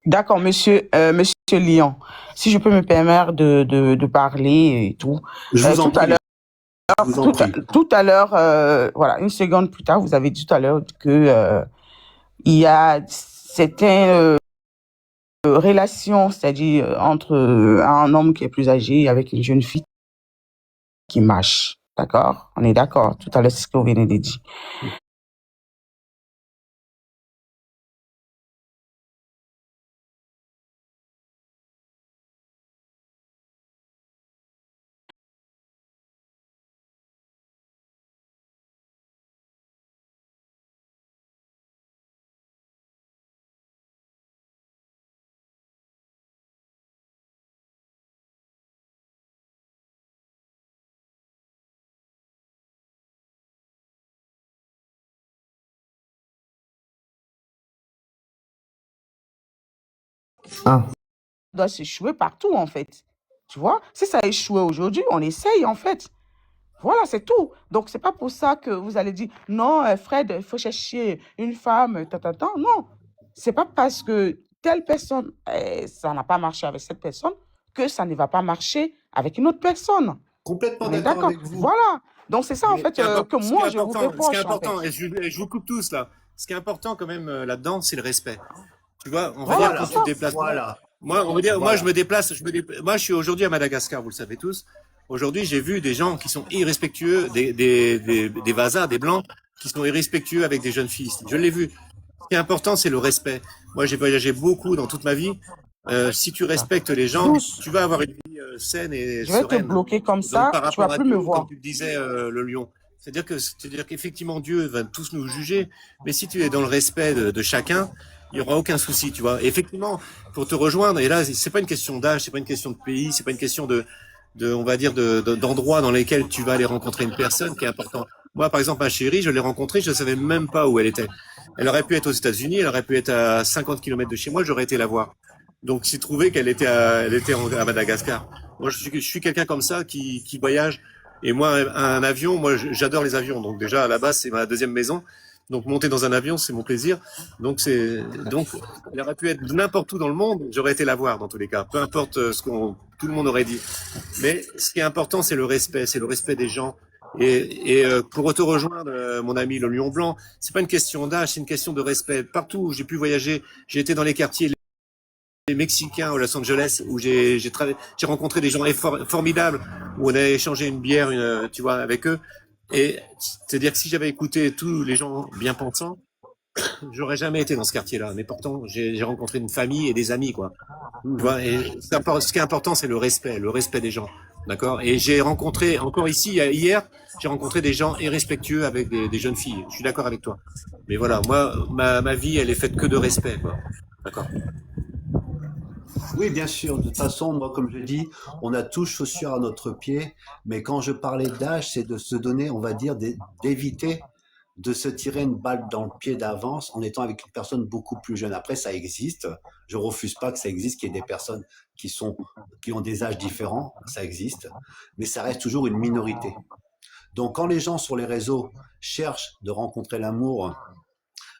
D'accord, monsieur Lyon, si je peux me permettre de parler et tout. Je vous en Tout à prie, l'heure, je vous en prie. tout à l'heure, voilà, une seconde plus tard, vous avez dit tout à l'heure que il y a certaines relations, c'est-à-dire entre un homme qui est plus âgé avec une jeune fille qui marche. D'accord? On est d'accord. Tout à l'heure, c'est ce que vous venez de dire. Ah, Doit s'échouer partout, en fait. Tu vois? Si ça a échoué aujourd'hui, on essaye, en fait. Voilà, c'est tout. Donc, c'est pas pour ça que vous allez dire, non, Fred, il faut chercher une femme, Non. C'est pas parce que telle personne, ça n'a pas marché avec cette personne que ça ne va pas marcher avec une autre personne. complètement On est d'accord d'accord? avec vous. Voilà. Donc, c'est ça, en Mais fait, que Ce qui est moi, je vous important, ce qui est reproche, en fait. important, et je vous coupe tous là. Ce qui est important quand même là-dedans, c'est le respect. Tu vois, on va Voilà, dire c'est quand Voilà, tu te ça. déplaces. voilà, Moi, on va dire, moi je voilà. me déplace, moi je suis aujourd'hui à Madagascar, vous le savez tous. Aujourd'hui, j'ai vu des gens qui sont irrespectueux, des Vasas, des Blancs, qui sont irrespectueux avec des jeunes filles. Je l'ai vu. Ce qui est important, c'est le respect. Moi, j'ai voyagé beaucoup dans toute ma vie. Si tu respectes les gens, Douce. tu vas avoir une vie saine et Je vais te sereine. bloquer comme Donc, ça, par tu vas rapport à plus me Dieu, comme voir. tu le disais, le lion. C'est-à-dire qu'effectivement, Dieu va tous nous juger. Mais si tu es dans le respect de chacun, il n'y aura aucun souci, tu vois. Et effectivement, pour te rejoindre, et là, c'est pas une question d'âge, c'est pas une question de pays, c'est pas une question on va dire, d'endroits dans lesquels tu vas aller rencontrer une personne qui est important. Moi, par exemple, ma chérie, je l'ai rencontrée, je ne savais même pas où elle était. Elle aurait pu être aux États-Unis, elle aurait pu être à 50 kilomètres de chez moi, j'aurais été la voir. Donc, j'ai trouvé qu'elle était à Madagascar. Moi, je suis quelqu'un comme ça qui voyage. Et moi, un avion, moi, j'adore les avions. Donc, déjà, à la base, c'est ma deuxième maison. Donc, monter dans un avion, c'est mon plaisir. Donc, elle aurait pu être n'importe où dans le monde, j'aurais été la voir dans tous les cas. Peu importe tout le monde aurait dit. Mais ce qui est important, c'est le respect des gens. Et pour te rejoindre, mon ami le Lion Blanc, c'est pas une question d'âge, c'est une question de respect. Partout où j'ai pu voyager, j'ai été dans les quartiers les Mexicains à Los Angeles où j'ai rencontré des gens formidables où on a échangé une bière, tu vois, avec eux. Et c'est-à-dire que si j'avais écouté tous les gens bien pensants, j'aurais jamais été dans ce quartier-là. Mais pourtant, j'ai rencontré une famille et des amis, quoi. Tu vois, et ce qui est important, c'est le respect des gens. D'accord? Et j'ai rencontré, encore ici, hier, j'ai rencontré des gens irrespectueux avec des jeunes filles. Je suis d'accord avec toi. Mais voilà, moi, ma vie, elle est faite que de respect, quoi. D'accord? Oui, bien sûr. De toute façon, moi, comme je dis, on a tous chaussures à notre pied. Mais quand je parlais d'âge, c'est de se donner, on va dire, d'éviter de se tirer une balle dans le pied d'avance en étant avec une personne beaucoup plus jeune. Après, ça existe. Je refuse pas que ça existe, qu'il y ait des personnes qui ont des âges différents. Ça existe. Mais ça reste toujours une minorité. Donc, quand les gens sur les réseaux cherchent de rencontrer l'amour,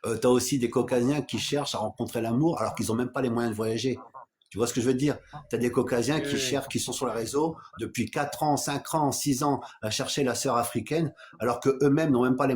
tu as aussi des Caucasiens qui cherchent à rencontrer l'amour alors qu'ils n'ont même pas les moyens de voyager. Tu vois ce que je veux dire? Tu as des Caucasiens qui Oui. cherchent, qui sont sur le réseau depuis 4 ans, 5 ans, 6 ans à chercher la sœur africaine alors que eux-mêmes n'ont même pas les